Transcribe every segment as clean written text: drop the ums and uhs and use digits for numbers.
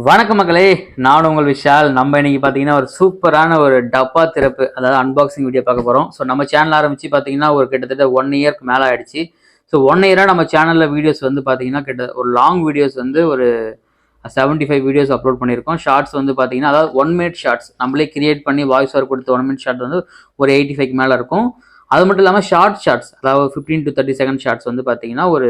வணக்கம் மக்களே, நான் உங்கள் விஷால். நம்ம இன்னைக்கு பார்த்தீங்கன்னா ஒரு சூப்பரான ஒரு டப்பா திறப்பு, அதாவது அன்பாக்சிங் வீடியோ பார்க்க போகிறோம். ஸோ நம்ம சேனல் ஆரம்பித்து பார்த்தீங்கன்னா ஒரு கிட்டத்தட்ட 1 இயர்க்கு மேலே ஆயிடுச்சு. ஸோ 1 இயராக நம்ம சேனலில் வீடியோஸ் வந்து பார்த்தீங்கன்னா ஒரு லாங் வீடியோஸ் வந்து ஒரு 75 வீடியோஸ் அப்லோட் பண்ணியிருக்கோம். ஷார்ட்ஸ் வந்து பார்த்தீங்கன்னா அதாவது 1 மினிட் ஷார்ட்ஸ் நம்மளே கிரியேட் பண்ணி வாய்ஸ் ஓவர் கொடுத்த 1 மினிட் ஷார்ட் வந்து ஒரு 85க்கு மேலே இருக்கும். அது மட்டும் இல்லாமல் ஷார்ட்ஸ் அதாவது 15 to 30 செகண்ட் ஷார்ட்ஸ் வந்து பார்த்தீங்கன்னா ஒரு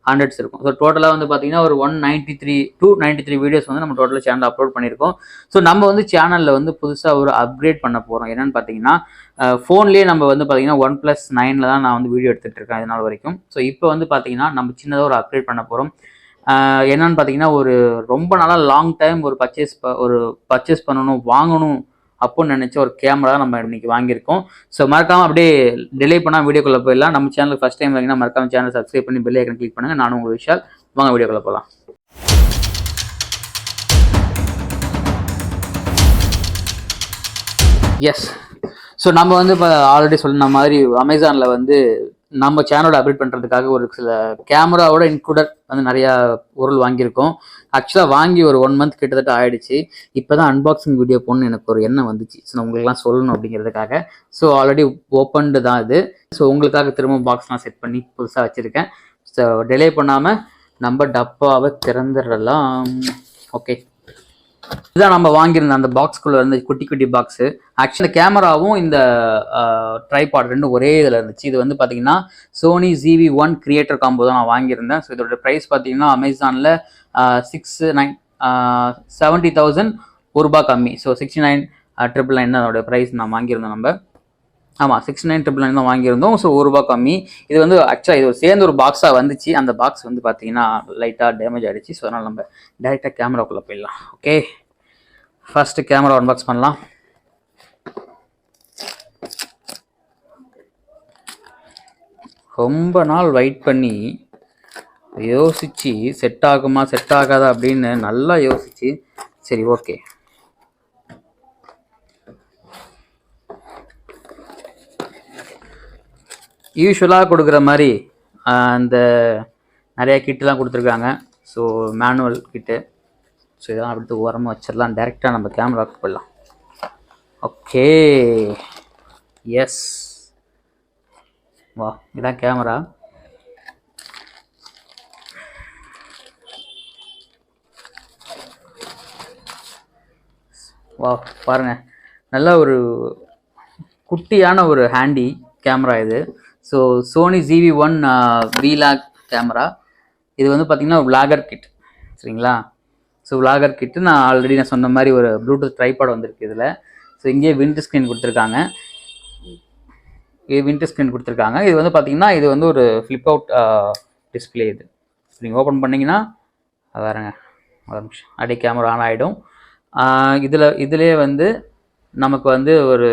100s இருக்கும். ஸோ டோட்டலாக வந்து பார்த்தீங்கன்னா ஒரு 193 வீடியோஸ் வந்து நம்ம டோட்டலாக சேனல் அப்லோட் பண்ணியிருக்கோம். ஸோ நம்ம வந்து சேனலில் வந்து புதுசாக ஒரு அப்கிரேட் பண்ண போகிறோம். என்னென்னு பார்த்தீங்கன்னா ஃபோன்லேயே நம்ம வந்து பார்த்தீங்கன்னா 1+9 தான் நான் வந்து வீடியோ எடுத்துகிட்டு இருக்கேன் இது நாள் வரைக்கும். ஸோ இப்போ வந்து பார்த்தீங்கன்னா நம்ம சின்னதாக ஒரு அப்கிரேட் பண்ண போகிறோம். என்னன்னு பார்த்தீங்கன்னா ஒரு ரொம்ப நாளாக லாங் டைம் ஒரு பர்ச்சேஸ் பண்ணணும், வாங்கணும் அப்போன்னு நினச்ச ஒரு கேமரா நம்ம இன்னைக்கு வாங்கியிருக்கோம். ஸோ மறக்காமல் அப்படியே டிலே பண்ணால் வீடியோக்குள்ளே போயிடலாம். நம்ம சேனலுக்கு ஃபஸ்ட் டைம் வரீங்கன்னா மறக்காம சேனல் சப்ஸ்கிரைப் பண்ணி பெல் ஐக்கன் கிளிக் பண்ணுங்கள். நானும் உங்கள் விஷால். வாங்க வீடியோக்குள்ளே போகலாம். எஸ், ஸோ நம்ம வந்து இப்போ ஆல்ரெடி சொன்ன மாதிரி அமேசானில் வந்து நம்ம சேனலோட அப்டேட் பண்ணுறதுக்காக ஒரு சில கேமராவோட இன்க்ளூடட் வந்து நிறையா பொருள் வாங்கியிருக்கோம். ஆக்சுவலாக வாங்கி ஒரு 1 மந்த் கிட்டத்தட்ட ஆயிடுச்சு. இப்போ தான் அன்பாக்சிங் வீடியோ போடணும்னு எனக்கு ஒரு எண்ணம் வந்துச்சு. ஸோ உங்களுக்குலாம் சொல்லணும் அப்படிங்கிறதுக்காக. ஸோ ஆல்ரெடி ஓப்பன்டு தான் இது. ஸோ உங்களுக்காக திரும்ப பாக்ஸ்லாம் செட் பண்ணி புதுசாக வச்சுருக்கேன். ஸோ டிலே பண்ணாமல் நம்ம டப்பாவை திறந்துடலாம். ஓகே, இதுதான் நம்ம வாங்கியிருந்த அந்த பாக்ஸ்குள்ளே இருந்த குட்டி குட்டி பாக்ஸு. ஆக்சுவலி கேமராவும் இந்த ட்ரைபாட் ரெண்டும் ஒரே இதில் இருந்துச்சு. இது வந்து பார்த்தீங்கன்னா சோனி ZV1 கிரியேட்டர் காம்போ தான் நான் வாங்கியிருந்தேன். ஸோ இதோட ப்ரைஸ் பார்த்தீங்கன்னா அமேசானில் 70,000 ₹1 கம்மி. ஸோ 69,999 தான் அதோட ப்ரைஸ் நான் வாங்கியிருந்தேன். நம்ம ஆமாம் 69,999 தான் வாங்கியிருந்தோம். ஸோ ₹1 கம்மி. இது வந்து ஆக்சுவலாக இது சேர்ந்து ஒரு பாக்ஸாக வந்துச்சு. அந்த பாக்ஸ் வந்து பார்த்தீங்கன்னா லைட்டாக டேமேஜ் ஆகிடுச்சு. ஸோ அதனால் நம்ம டேரெக்டாக கேமராக்குள்ளே போயிடலாம். ஓகே, ஃபஸ்ட்டு கேமரா அன்பாக்ஸ் பண்ணலாம். ரொம்ப நாள் வெயிட் பண்ணி யோசித்து செட் ஆகுமா செட் ஆகாதா அப்படின்னு நல்லா யோசிச்சு சரி ஓகே யூஸ்வலாக கொடுக்குற மாதிரி அந்த நிறைய கிட்டெலாம் கொடுத்துருக்காங்க. ஸோ மேனுவல் கிட்டு. ஸோ இதெல்லாம் அப்படி ஓரமாக வச்சிடலாம். டேரெக்டாக நம்ம கேமராவுக்கு போடலாம். ஓகே, எஸ், வா இதான் கேமரா. வா பாருங்க, நல்ல ஒரு குட்டியான ஒரு ஹேண்டி கேமரா இது. So Sony ZV1 vlog camera. இது வந்து பார்த்திங்கன்னா விலாகர் கிட், சரிங்களா? ஸோ விலாகர் கிட்டு நான் ஆல்ரெடி நான் சொன்ன மாதிரி ஒரு ப்ளூடூத் ட்ரைபாட் வந்திருக்கு இதில். ஸோ இங்கேயே விண்டர் ஸ்க்ரீன் கொடுத்துருக்காங்க. இது வந்து பார்த்திங்கன்னா இது வந்து ஒரு ஃப்ளிப் அவுட் டிஸ்பிளே. இது நீங்கள் ஓப்பன் பண்ணிங்கன்னா வேறுங்க ஒரு நிமிஷம் அப்படியே கேமரா ஆன் ஆகிடும். இதிலே வந்து நமக்கு வந்து ஒரு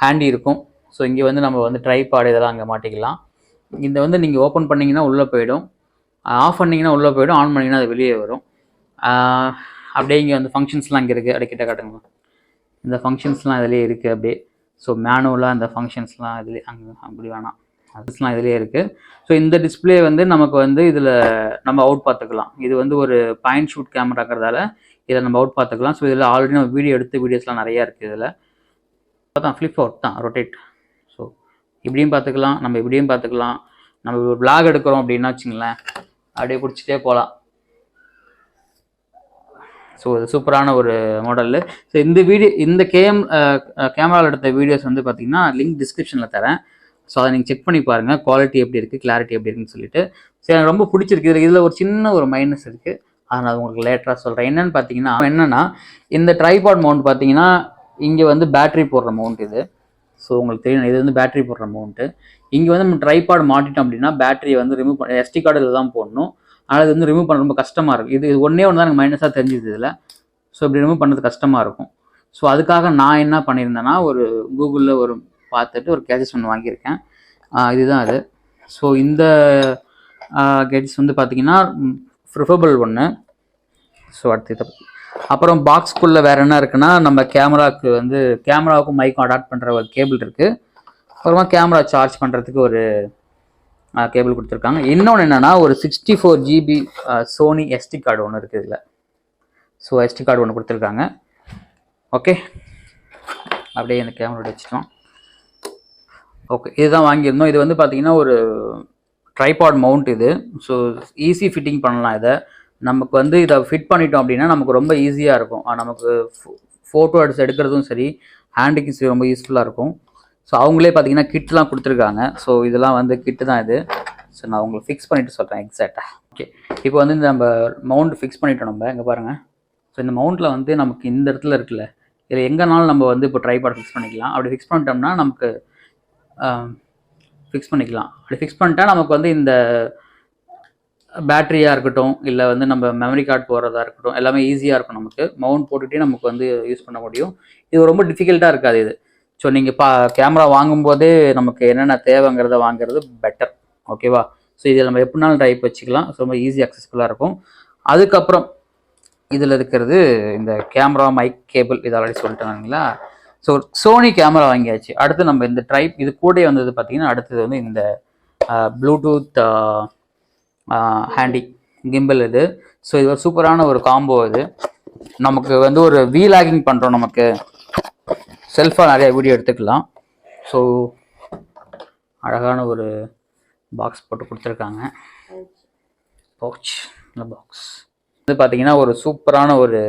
ஹேண்டி இருக்கும். ஸோ இங்கே வந்து நம்ம வந்து ட்ரைபாட் இதெல்லாம் அங்கே மாட்டிக்கலாம். இந்த வந்து நீங்கள் ஓப்பன் பண்ணிங்கன்னா உள்ளே போயிடும், ஆஃப் பண்ணிங்கன்னா உள்ளே போயிடும், ஆன் பண்ணிங்கன்னா அது வெளியே வரும். அப்படியே இங்கே வந்து ஃபங்க்ஷன்ஸ்லாம் இங்கே இருக்குது. அப்படியே கிட்ட காட்டுங்க, இந்த ஃபங்க்ஷன்ஸ்லாம் இதிலே இருக்குது அப்படியே. ஸோ மேனுவலாக இந்த ஃபங்க்ஷன்ஸ்லாம் இதிலே அப்படி வேணாம், அதுலாம் இதிலே இருக்குது. ஸோ இந்த டிஸ்பிளே வந்து நமக்கு வந்து இதில் நம்ம அவுட் பார்த்துக்கலாம். இது வந்து ஒரு பாயிண்ட் ஷூட் கேமராங்கிறதால இதில் நம்ம அவுட் பார்த்துக்கலாம். ஸோ இதில் ஆல்ரெடி நம்ம வீடியோஸ்லாம் நிறையா இருக்குது. இதில் பார்த்தா ஃப்ளிப் அவுட் தான், ரொட்டேட். ஸோ இப்படியும் பார்த்துக்கலாம், நம்ம இப்படியும் பார்த்துக்கலாம். நம்ம ஒரு விளாக் எடுக்கிறோம் அப்படின்னா வச்சுங்களேன், அப்படியே பிடிச்சிட்டே போகலாம். ஸோ இது சூப்பரான ஒரு மாடலு. ஸோ இந்த கேமராவில் எடுத்த வீடியோஸ் வந்து பார்த்தீங்கன்னா லிங்க் டிஸ்கிரிப்ஷனில் தரேன். ஸோ அதை நீங்கள் செக் பண்ணி பாருங்கள், குவாலிட்டி எப்படி இருக்குது, கிளாரிட்டி எப்படி இருக்குன்னு சொல்லிட்டு. ஸோ எனக்கு ரொம்ப பிடிச்சிருக்கு. இதில் ஒரு சின்ன ஒரு மைனஸ் இருக்குது, அதனால் உங்களுக்கு லேட்டராக சொல்கிறேன். என்னென்னா இந்த ட்ரைபாட் மவுண்ட் பார்த்தீங்கன்னா இங்கே வந்து பேட்ரி போடுற மவுண்ட் இது. ஸோ உங்களுக்கு தெரியும், இது வந்து பேட்ரி போடுற மவுண்ட்டு. இங்கே வந்து நம்ம ட்ரைபாட் மாட்டிட்டோம் அப்படின்னா பேட்டரியை வந்து ரிமூவ் பண்ண SD கார்டு இதில் தான் போடணும். ஆனால் இது வந்து ரிமூவ் பண்ண ரொம்ப கஷ்டமாக இருக்கும். இது ஒன்றே ஒன்று தான் எனக்கு மைனஸாக தெரிஞ்சுது இதில். ஸோ இப்படி ரிமூவ் பண்ணுறது கஷ்டமாக இருக்கும். ஸோ அதுக்காக நான் என்ன பண்ணியிருந்தேன்னா ஒரு கூகுளில் ஒரு பார்த்துட்டு ஒரு கேஜஸ் ஒன்று வாங்கியிருக்கேன். இதுதான் அது. ஸோ இந்த கேஜஸ் வந்து பார்த்திங்கன்னா ப்ரிஃபரபிள் ஒன்று. ஸோ அடுத்து அப்புறம் பாக்ஸ்குள்ளே வேறு என்ன இருக்குன்னா நம்ம கேமராவுக்கும் மைக்கும் அடாப்ட் பண்ணுற ஒரு கேபிள் இருக்குது. அப்புறமா கேமரா சார்ஜ் பண்ணுறதுக்கு ஒரு கேபிள் கொடுத்துருக்காங்க. இன்னொன்று என்னென்னா ஒரு 64 GB சோனி SD கார்டு ஒன்று இருக்குது இதில். ஸோ SD கார்டு ஒன்று கொடுத்துருக்காங்க. ஓகே, அப்படியே இந்த கேமரா வச்சுக்கலாம். ஓகே, இதுதான் வாங்கியிருந்தோம். இது வந்து பார்த்தீங்கன்னா ஒரு ட்ரைபாட் மவுண்ட் இது. ஸோ ஈஸி ஃபிட்டிங் பண்ணலாம். இதை நமக்கு வந்து இதை ஃபிட் பண்ணிட்டோம் அப்படின்னா நமக்கு ரொம்ப ஈஸியாக இருக்கும். நமக்கு ஃபோட்டோ எடுக்கிறதும் சரி, ஹேண்டுக்கு சரி ரொம்ப யூஸ்ஃபுல்லாக இருக்கும். ஸோ அவங்களே பார்த்தீங்கன்னா கிட்லாம் கொடுத்துருக்காங்க. ஸோ இதெல்லாம் வந்து கிட்டு தான் இது. ஸோ நான் உங்களுக்கு ஃபிக்ஸ் பண்ணிவிட்டு சொல்கிறேன் எக்ஸாக்டாக. ஓகே, இப்போ வந்து இந்த நம்ம மவுண்ட் ஃபிக்ஸ் பண்ணிட்டோம். நம்ம இங்கே பாருங்கள். ஸோ இந்த மவுண்ட்டில் வந்து நமக்கு இந்த இடத்துல இருக்குல்ல, இதில் எங்கேனாலும் நம்ம வந்து இப்போ ட்ரைபாட் ஃபிக்ஸ் பண்ணிக்கலாம். அப்படி ஃபிக்ஸ் பண்ணிட்டோம்னா நமக்கு ஃபிக்ஸ் பண்ணிக்கலாம். அப்படி ஃபிக்ஸ் பண்ணிட்டா நமக்கு வந்து இந்த பேட்டரியாக இருக்கட்டும், இல்லை வந்து நம்ம மெமரி கார்டு போகிறதா இருக்கட்டும், எல்லாமே ஈஸியாக இருக்கும். நமக்கு மவுண்ட் போட்டுகிட்டே நமக்கு வந்து யூஸ் பண்ண முடியும். இது ரொம்ப டிஃபிகல்ட்டாக இருக்காது இது. ஸோ நீங்கள் கேமரா வாங்கும்போதே நமக்கு என்னென்ன தேவைங்கிறத வாங்குறது பெட்டர். ஓகேவா? ஸோ இதில் நம்ம எப்படினாலும் டைப் வச்சுக்கலாம். ஸோ ரொம்ப ஈஸி அக்சஸ்ஃபுல்லாக இருக்கும். அதுக்கப்புறம் இதில் இருக்கிறது இந்த கேமரா மைக் கேபிள். இது ஆல்ரெடி சொல்லிட்டாங்களா? ஸோ சோனி கேமரா வாங்கியாச்சு. அடுத்து நம்ம இந்த இது கூட வந்தது பார்த்தீங்கன்னா, அடுத்தது வந்து இந்த ப்ளூடூத் ஹேண்டி கிம்பிள் இது. ஸோ இது ஒரு சூப்பரான ஒரு காம்போ. இது நமக்கு வந்து ஒரு வீலாகிங் பண்ணுறோம், நமக்கு செல்ஃபாக நிறைய வீடியோ எடுத்துக்கலாம். ஸோ அழகான ஒரு பாக்ஸ் போட்டு கொடுத்துருக்காங்க. பவுச் பாக்ஸ் இது பார்த்தீங்கன்னா ஒரு சூப்பரான ஒரு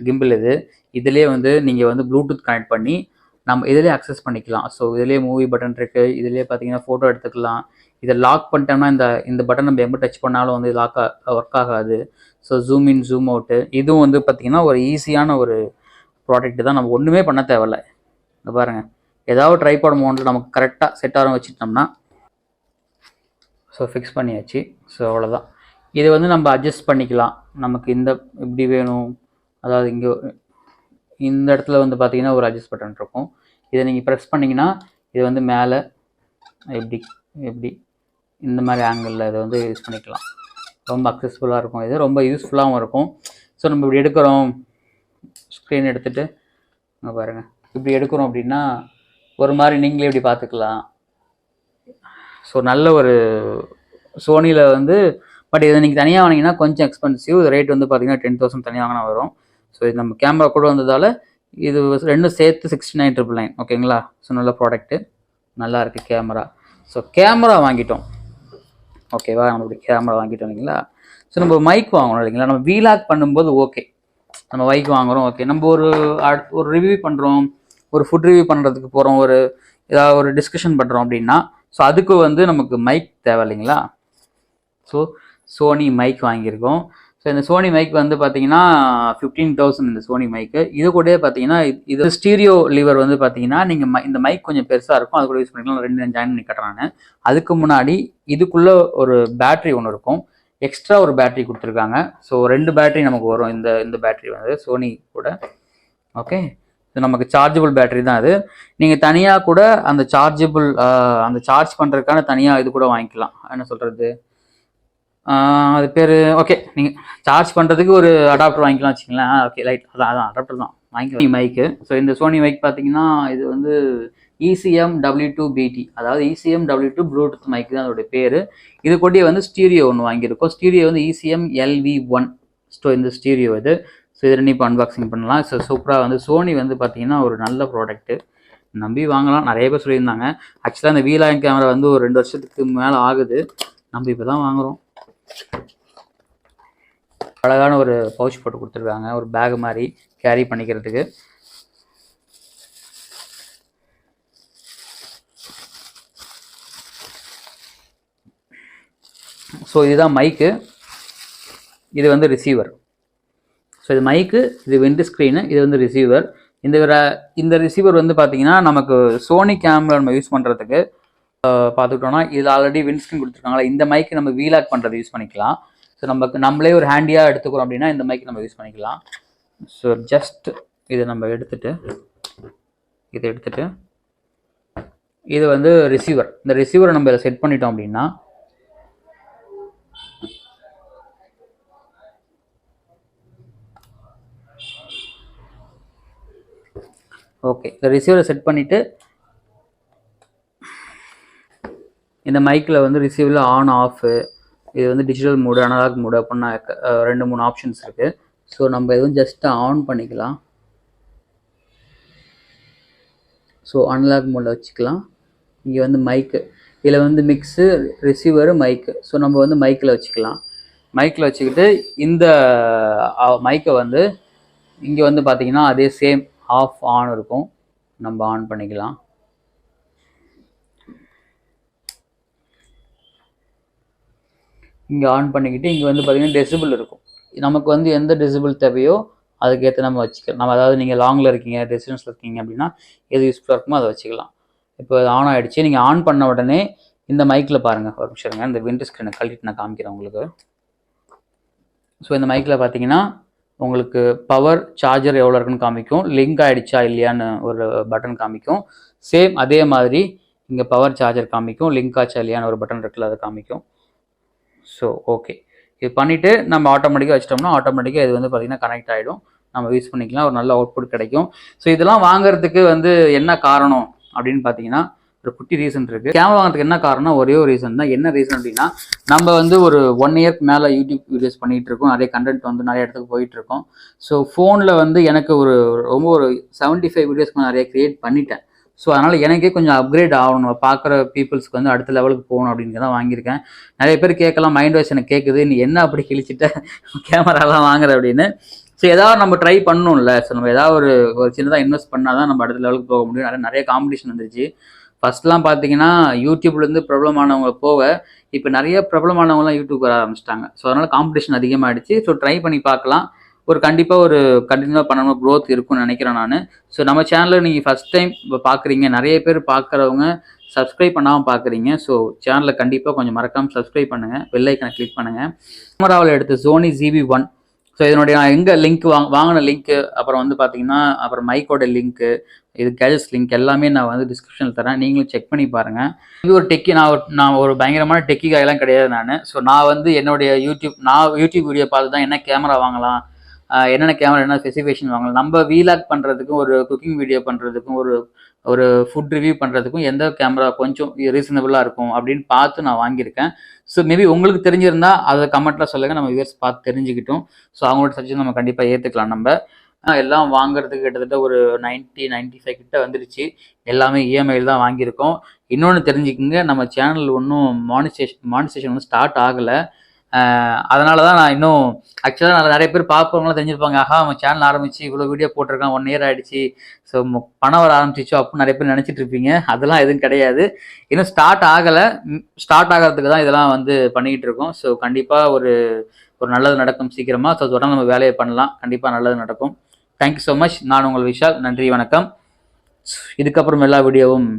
கிம்பிள் இது. இதுலேயே வந்து நீங்கள் வந்து ப்ளூடூத் கனெக்ட் பண்ணி நம்ம இதிலே அக்சஸ் பண்ணிக்கலாம். ஸோ இதிலே மூவி பட்டன் இருக்குது. இதிலே பார்த்தீங்கன்னா ஃபோட்டோ எடுத்துக்கலாம். இதை லாக் பண்ணிட்டோம்னா இந்த பட்டன் நம்ம எங்கே டச் பண்ணாலும் வந்து ஒர்க் ஆகாது. So zoom in zoom out இதுவும் வந்து பார்த்திங்கன்னா ஒரு ஈஸியான ஒரு ப்ராடக்ட் தான். நம்ம ஒன்றுமே பண்ண தேவையில்லை. இங்கே பாருங்கள், ஏதாவது ட்ரைபாட் மவுண்ட்டில் நமக்கு கரெக்டாக செட் ஆக வச்சுட்டோம்னா ஸோ ஃபிக்ஸ் பண்ணியாச்சு. ஸோ அவ்வளோதான். இது வந்து நம்ம அட்ஜஸ்ட் பண்ணிக்கலாம். நமக்கு இப்படி வேணும், அதாவது இங்கே இந்த இடத்துல வந்து பார்த்திங்கன்னா ஒரு அட்ஜஸ்ட் பட்டன் இருக்கும். இதை நீங்கள் ப்ரெஸ் பண்ணிங்கன்னா இது வந்து மேலே எப்படி இந்த மாதிரி ஆங்கிளில் இதை வந்து யூஸ் பண்ணிக்கலாம். ரொம்ப அக்சஸ்ஃபுல்லாக இருக்கும். இது ரொம்ப யூஸ்ஃபுல்லாகவும் இருக்கும். ஸோ நம்ம இப்படி எடுக்கிறோம், ஸ்க்ரீன் எடுத்துகிட்டு இங்கே பாருங்கள், இப்படி எடுக்கிறோம் அப்படின்னா ஒரு மாதிரி நீங்களே இப்படி பார்த்துக்கலாம். ஸோ நல்ல ஒரு சோனியில் வந்து, பட் இதை நீங்கள் தனியாக வாங்கினீங்கன்னா கொஞ்சம் எக்ஸ்பென்சிவ். ரேட் வந்து பார்த்தீங்கன்னா 10,000 தனியாக வாங்கினா வரும். ஸோ இது நம்ம கேமரா கூட வந்ததால் இது ரெண்டும் சேர்த்து 69,999. ஓகேங்களா? ஸோ நல்ல ப்ராடக்ட்டு, நல்லா இருக்குது கேமரா. ஸோ கேமரா வாங்கிட்டோம். ஓகேவா? நம்ம இப்படி கேமரா வாங்கிட்டோம் இல்லைங்களா? ஸோ நம்ம மைக் வாங்கணும் இல்லைங்களா? நம்ம வீலாக் பண்ணும்போது ஓகே, நம்ம மைக் வாங்குகிறோம். ஓகே, நம்ம ஒரு ரிவ்யூ பண்ணுறோம், ஒரு ஃபுட் ரிவ்யூ பண்ணுறதுக்கு போகிறோம், ஏதாவது ஒரு டிஸ்கஷன் பண்ணுறோம் அப்படின்னா ஸோ அதுக்கு வந்து நமக்கு மைக் தேவை இல்லைங்களா? ஸோ சோனி மைக் வாங்கியிருக்கோம். ஸோ இந்த சோனி மைக் வந்து பார்த்தீங்கன்னா 15,000 இந்த சோனி மைக்கு. இது கூட பார்த்தீங்கன்னா இது ஸ்டீரியோ லிவர் வந்து பார்த்தீங்கன்னா நீங்கள் இந்த மைக் கொஞ்சம் பெருசாக இருக்கும், அது கூட யூஸ் பண்ணிக்கலாம். 2 ஜாயின் பண்ணி கட்டுறாங்க. அதுக்கு முன்னாடி இதுக்குள்ளே ஒரு பேட்ரி ஒன்று இருக்கும், எக்ஸ்ட்ரா ஒரு பேட்ரி கொடுத்துருக்காங்க. ஸோ 2 பேட்ரி நமக்கு வரும். இந்த பேட்ரி வந்து சோனி கூட. ஓகே, இது நமக்கு சார்ஜபிள் பேட்டரி தான். அது நீங்கள் தனியாக கூட அந்த சார்ஜ் பண்ணுறதுக்கான தனியாக இது கூட வாங்கிக்கலாம். என்ன சொல்கிறது, அது பேர் ஓகே, நீங்கள் சார்ஜ் பண்ணுறதுக்கு ஒரு அடாப்டர் வாங்கிக்கலாம் வச்சுக்கலாம். ஓகே ரைட், அதான் அடாப்டர் தான் வாங்கிக்கலாம் மைக்கு. ஸோ இந்த சோனி மைக் பார்த்தீங்கன்னா இது வந்து ECM-W2BT, அதாவது ECM-W2 ப்ளூடூத் மைக் தான் அதோடைய பேர். இது கூடயே வந்து ஸ்டீரியோ ஒன்று வாங்கியிருக்கோம். ஸ்டீரியோ வந்து ECM-LV1. ஸோ இந்த ஸ்டீரியோ இது. ஸோ இது ரெண்டு இப்போ அன்பாக்சிங் பண்ணலாம். ஸோ சூப்பராக வந்து சோனி வந்து பார்த்தீங்கன்னா ஒரு நல்ல ப்ராடக்ட்டு, நம்பி வாங்கலாம். நிறைய பேர் சொல்லியிருந்தாங்க. ஆக்சுவலாக அந்த வீலாங் கேமரா வந்து ஒரு 2 வருஷத்துக்கு மேலே ஆகுது, நம்ம இப்போ தான் வாங்குகிறோம். அழகான ஒரு பவுச் போட்டு கொடுத்துருக்காங்க, ஒரு பேக் மாதிரி கேரி பண்ணிக்கிறதுக்கு. ஸோ இதுதான் மைக்கு, இது வந்து ரிசீவர். ஸோ இது மைக்கு, இது விண்ட் ஸ்க்ரீனு, இது வந்து ரிசீவர். இந்த ரிசீவர் வந்து பார்த்தீங்கன்னா நமக்கு சோனி கேமரா நம்ம யூஸ் பண்ணுறதுக்கு பார்த்துக்கிட்டோம்னா இது ஆல்ரெடி விண்ட் ஸ்க்ரீன் கொடுத்துருக்காங்களா. இந்த மைக்கு நம்ம வீலாக் பண்ணுறது யூஸ் பண்ணிக்கலாம். ஸோ நம்மளே ஒரு ஹேண்டியாக எடுத்துக்கிறோம் அப்படின்னா இந்த மைக் நம்ம யூஸ் பண்ணிக்கலாம். ஸோ ஜஸ்ட் இதை நம்ம எடுத்துட்டு இது வந்து ரிசீவர். இந்த ரிசீவரை நம்ம இதில் செட் பண்ணிட்டோம் அப்படின்னா ஓகே, இந்த ரிசீவரை செட் பண்ணிவிட்டு இந்த மைக்கில் வந்து ரிசீவரில் ஆன் ஆஃபு, இது வந்து டிஜிட்டல் மோடு, அனலாக் மோடு அப்படின்னா 2-3 ஆப்ஷன்ஸ் இருக்குது. ஸோ நம்ம எதுவும் ஜஸ்ட் ஆன் பண்ணிக்கலாம். ஸோ அன்லாக் மோடில் வச்சுக்கலாம். இங்கே வந்து மைக்கு, இதில் வந்து மிக்ஸு, ரிசீவரு, மைக்கு. ஸோ நம்ம வந்து மைக்கில் வச்சுக்கலாம். மைக்கில் வச்சுக்கிட்டு இந்த மைக்கை வந்து இங்கே வந்து பார்த்தீங்கன்னா அதே சேம் ஆஃப் ஆன் இருக்கும், நம்ம ஆன் பண்ணிக்கலாம். இங்கே ஆன் பண்ணிக்கிட்டு இங்கே வந்து பார்த்தீங்கன்னா டெசிபிள் இருக்கும். நமக்கு வந்து எந்த டெசிபிள் தேவையோ அதுக்கேற்ற நம்ம வச்சுக்கலாம். நம்ம அதாவது நீங்கள் லாங்கில் இருக்கீங்க, டிஸ்டன்ஸில் இருக்கீங்க அப்படின்னா எது யூஸ்ஃபுல்லாக இருக்குமோ அதை வச்சுக்கலாம். இப்போ ஆன் ஆகிடுச்சு. நீங்கள் ஆன் பண்ண உடனே இந்த மைக்கில் பாருங்கள், ஒரு நிமிஷம் இருங்க, இந்த விண்டோ ஸ்க்ரீனை கழட்டிட்டு நான் காமிக்கிறேன் உங்களுக்கு. ஸோ இந்த மைக்கில் பார்த்தீங்கன்னா உங்களுக்கு பவர் சார்ஜர் எவ்வளோ இருக்குன்னு காமிக்கும், லிங்க் ஆகிடுச்சா இல்லையான்னு ஒரு பட்டன் காமிக்கும். சேம் அதே மாதிரி இங்கே பவர் சார்ஜர் காமிக்கும், லிங்க் ஆச்சா இல்லையான்னு ஒரு பட்டன் இருக்குல்ல, அதை காமிக்கும். ஸோ ஓகே, இது பண்ணிவிட்டு நம்ம ஆட்டோமேட்டிக்காக வச்சிட்டோம்னா ஆட்டோமேட்டிக்காக இது வந்து பார்த்திங்கன்னா கனெக்ட் ஆகிடும், நம்ம யூஸ் பண்ணிக்கலாம், ஒரு நல்ல அவுட்புட் கிடைக்கும். ஸோ இதெல்லாம் வாங்குறதுக்கு வந்து என்ன காரணம் அப்படின்னு பார்த்தீங்கன்னா ஒரு குட்டி ரீசன் இருக்குது. கேமரா வாங்குறதுக்கு என்ன காரணம், ஒரே ஒரு ரீசன் தான். என்ன ரீசன் அப்படின்னா நம்ம வந்து ஒரு 1 இயர்க்கு மேலே யூடியூப் வீடியோஸ் பண்ணிகிட்டு இருக்கோம், நிறைய கண்டென்ட் வந்து நிறைய இடத்துக்கு போயிட்டுருக்கோம். ஸோ ஃபோனில் வந்து எனக்கு ஒரு 75 வீடியோஸ்க்கு நிறைய க்ரியேட் பண்ணிட்டேன். ஸோ அதனால் எனக்கே கொஞ்சம் அப்கிரேட் ஆகணும், பார்க்குற பீப்புள்ஸ்க்கு வந்து அடுத்த லெவலுக்கு போகணும் அப்படின்னு தான் வாங்கியிருக்கேன். நிறைய பேர் கேட்கலாம், மைண்ட் வாய்ஸ் எனக்கு கேட்குது, நீ என்ன அப்படி கிழிச்சிட்ட கேமராலாம் வாங்குற அப்படின்னு. ஸோ ஏதாவது நம்ம ட்ரை பண்ணணும்ல. ஸோ நம்ம ஏதாவது ஒரு சின்னதாக இன்வெஸ்ட் பண்ணால் தான் நம்ம அடுத்த லெவலுக்கு போக முடியும். நிறைய காம்படிஷன் வந்துருச்சு. ஃபர்ஸ்ட்லாம் பார்த்தீங்கன்னா யூடியூப்லேருந்து பிரபலமானவங்க போக இப்போ நிறைய பிரபலமானவங்களாம் யூடியூப் வர ஆரம்பிச்சிட்டாங்க. ஸோ அதனால் காம்படிஷன் அதிகமாகிடுச்சு. ஸோ ட்ரை பண்ணி பார்க்கலாம். கண்டிப்பாக ஒரு கண்டினியூவாக பண்ணணும், க்ரோத் இருக்குன்னு நினைக்கிறேன் நான். ஸோ நம்ம சேனலில் நீங்கள் ஃபஸ்ட் டைம் இப்போ பார்க்குறீங்க, நிறைய பேர் பார்க்குறவங்க சப்ஸ்கிரைப் பண்ணாமல் பார்க்குறீங்க. ஸோ சேனலில் கண்டிப்பாக கொஞ்சம் மறக்காமல் சப்ஸ்கிரைப் பண்ணுங்கள், பெல் ஐக்கனை கிளிக் பண்ணுங்கள். கேமராவில் எடுத்து Sony ZV1. ஸோ இதனுடைய எங்கே லிங்க் வாங்கின லிங்க்கு, அப்புறம் வந்து பார்த்தீங்கன்னா அப்புறம் மைக்கோட லிங்க்கு, இது கேஜஸ் லிங்க் எல்லாமே நான் வந்து டிஸ்கிரிப்ஷனில் தரேன், நீங்களும் செக் பண்ணி பாருங்கள். இது ஒரு டெக்கி, நான் ஒரு பயங்கரமான டெக்கி காயெல்லாம் கிடையாது நான். ஸோ நான் வந்து என்னுடைய யூடியூப் வீடியோ பார்த்து தான் என்ன கேமரா வாங்கலாம், என்னென்ன கேமரா, என்ன ஸ்பெசிஃபிகேஷன் வாங்கலாம், நம்ம வீலாக் பண்ணுறதுக்கும் ஒரு குக்கிங் வீடியோ பண்ணுறதுக்கும் ஒரு ஃபுட் ரிவ்யூ பண்ணுறதுக்கும் எந்த கேமரா கொஞ்சம் ரீசனபிளாக இருக்கும் அப்படின்னு பார்த்து நான் வாங்கியிருக்கேன். ஸோ மேபி உங்களுக்கு தெரிஞ்சிருந்தா அதை கமெண்ட்டில் சொல்லுங்கள், நம்ம வியூவர்ஸ் பார்த்து தெரிஞ்சுக்கிட்டோம். ஸோ அவங்களோட சஜஷன் நம்ம கண்டிப்பாக ஏற்றுக்கலாம். நம்ம எல்லாம் வாங்குறதுக்கு கிட்டத்தட்ட ஒரு 95 கிட்ட வந்துருச்சு. எல்லாமே இஎம்ஐயில் தான் வாங்கியிருக்கோம். இன்னொன்று தெரிஞ்சுக்கிங்க, நம்ம சேனல் ஒன்றும் மானிட்டேஷன் ஒன்றும் ஸ்டார்ட் ஆகலை. அதனால தான் நான் இன்னும் ஆக்சுவலாக நிறைய பேர் பார்ப்பவங்களாம் தெரிஞ்சிருப்பாங்க, ஆஹா நம்ம சேனல் ஆரம்பிச்சு இவ்வளோ வீடியோ போட்டிருக்கான், 1 இயர் ஆகிடுச்சு, ஸோ பணம் வர ஆரம்பிச்சிச்சோ அப்படின்னு நிறைய பேர் நினச்சிட்டு இருப்பீங்க. அதெல்லாம் எதுவும் கிடையாது, இன்னும் ஸ்டார்ட் ஆகலை. ஸ்டார்ட் ஆகிறதுக்கு தான் இதெல்லாம் வந்து பண்ணிக்கிட்டு இருக்கோம். ஸோ கண்டிப்பாக ஒரு நல்லது நடக்கும் சீக்கிரமாக. ஸோ தொடர்ந்து நம்ம வேலையை பண்ணலாம், கண்டிப்பாக நல்லது நடக்கும். Thank you so much. நான் உங்கள் விஷால். நன்றி, வணக்கம். இதுக்கப்புறம் எல்லா வீடியோவும்